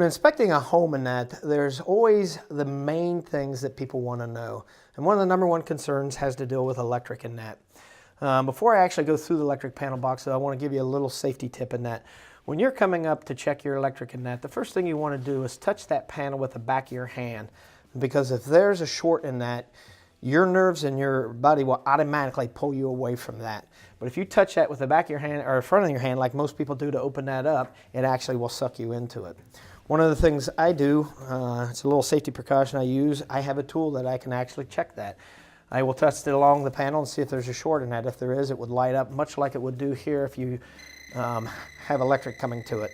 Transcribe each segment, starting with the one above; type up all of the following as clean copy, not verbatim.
When inspecting a home and that, there's always the main things that people want to know. And one of the number one concerns has to deal with electric and that. Before I actually go through the electric panel box, though, I want to give you a little safety tip in that. When you're coming up to check your electric and that, the first thing you want to do is touch that panel with the back of your hand. Because if there's a short in that, your nerves in your body will automatically pull you away from that. But if you touch that with the back of your hand or front of your hand, like most people do to open that up, it actually will suck you into it. One of the things I do, it's a little safety precaution I use, I have a tool that I can actually check that. I will test it along the panel and see if there's a short in that. If there is, it would light up much like it would do here if you have electric coming to it.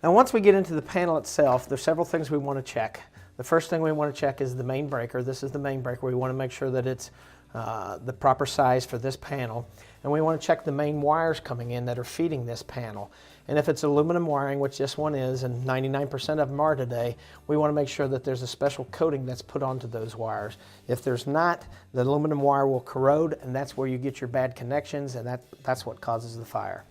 Now once we get into the panel itself, there's several things we want to check. The first thing we want to check is the main breaker. This is the main breaker. We want to make sure that it's the proper size for this panel. And we want to check the main wires coming in that are feeding this panel. And if it's aluminum wiring, which this one is, and 99% of them are today, we want to make sure that there's a special coating that's put onto those wires. If there's not, the aluminum wire will corrode, and that's where you get your bad connections, and that's what causes the fire.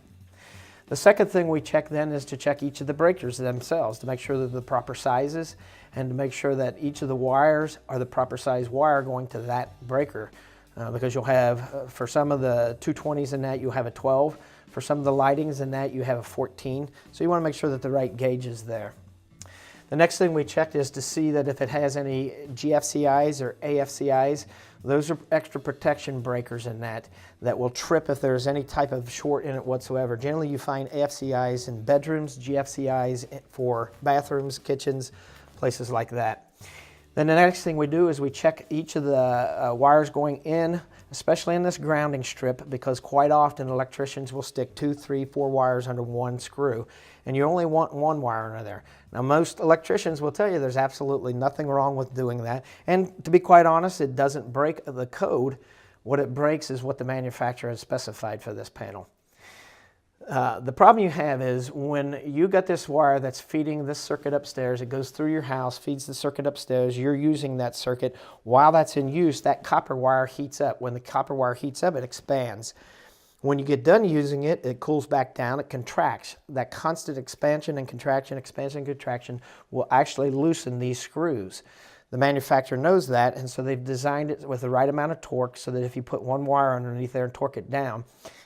The second thing we check then is to check each of the breakers themselves to make sure that they're the proper sizes and to make sure that each of the wires are the proper size wire going to that breaker. Because you'll have, for some of the 220s in that, you'll have a 12. For some of the lightings in that, you have a 14. So you want to make sure that the right gauge is there. The next thing we check is to see that if it has any GFCIs or AFCIs, those are extra protection breakers in that will trip if there's any type of short in it whatsoever. Generally you find AFCIs in bedrooms, GFCIs for bathrooms, kitchens, places like that. Then the next thing we do is we check each of the wires going in, especially in this grounding strip, because quite often electricians will stick 2, 3, 4 wires under one screw, and you only want one wire under there. Now most electricians will tell you there's absolutely nothing wrong with doing that, and to be quite honest, it doesn't break the code. What it breaks is what the manufacturer has specified for this panel. The problem you have is when you got this wire that's feeding this circuit upstairs, it goes through your house, feeds the circuit upstairs, you're using that circuit. While that's in use, that copper wire heats up. When the copper wire heats up, it expands. When you get done using it, it cools back down, it contracts. That constant expansion and contraction will actually loosen these screws. The manufacturer knows that, and so they've designed it with the right amount of torque so that if you put one wire underneath there and torque it down,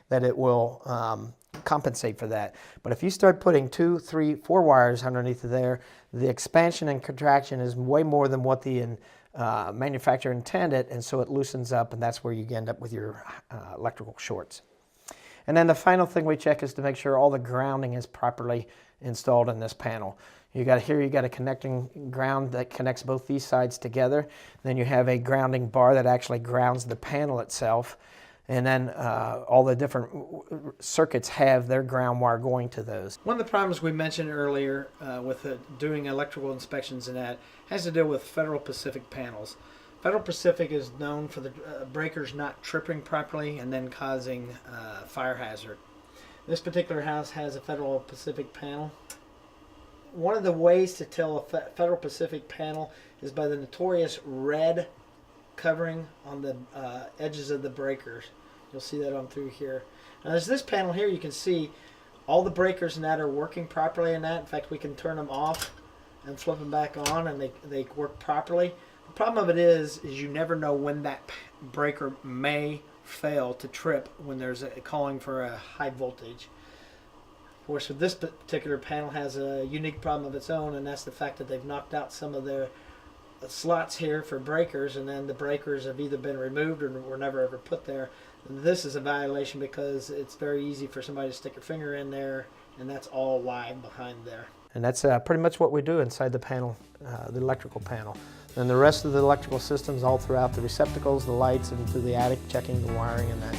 that it will compensate for that. But if you start putting 2, 3, 4 wires underneath there, the expansion and contraction is way more than what the manufacturer intended, and so it loosens up, and that's where you end up with your electrical shorts. And then the final thing we check is to make sure all the grounding is properly installed in this panel. You got a connecting ground that connects both these sides together. Then you have a grounding bar that actually grounds the panel itself. And then all the different circuits have their ground wire going to those. One of the problems we mentioned earlier with doing electrical inspections and that has to deal with Federal Pacific panels. Federal Pacific is known for the breakers not tripping properly and then causing fire hazard. This particular house has a Federal Pacific panel. One of the ways to tell a Federal Pacific panel is by the notorious red covering on the edges of the breakers. You'll see that on through here. Now there's this panel here, you can see all the breakers in that are working properly in that. In fact, we can turn them off and flip them back on and they work properly. The problem of it is you never know when that breaker may fail to trip when there's a calling for a high voltage. Of course, this particular panel has a unique problem of its own, and that's the fact that they've knocked out some of the slots here for breakers, and then the breakers have either been removed or were never ever put there. And this is a violation because it's very easy for somebody to stick a finger in there, and that's all live behind there. And that's pretty much what we do inside the panel, the electrical panel. And the rest of the electrical systems all throughout the receptacles, the lights, and through the attic, checking the wiring and that.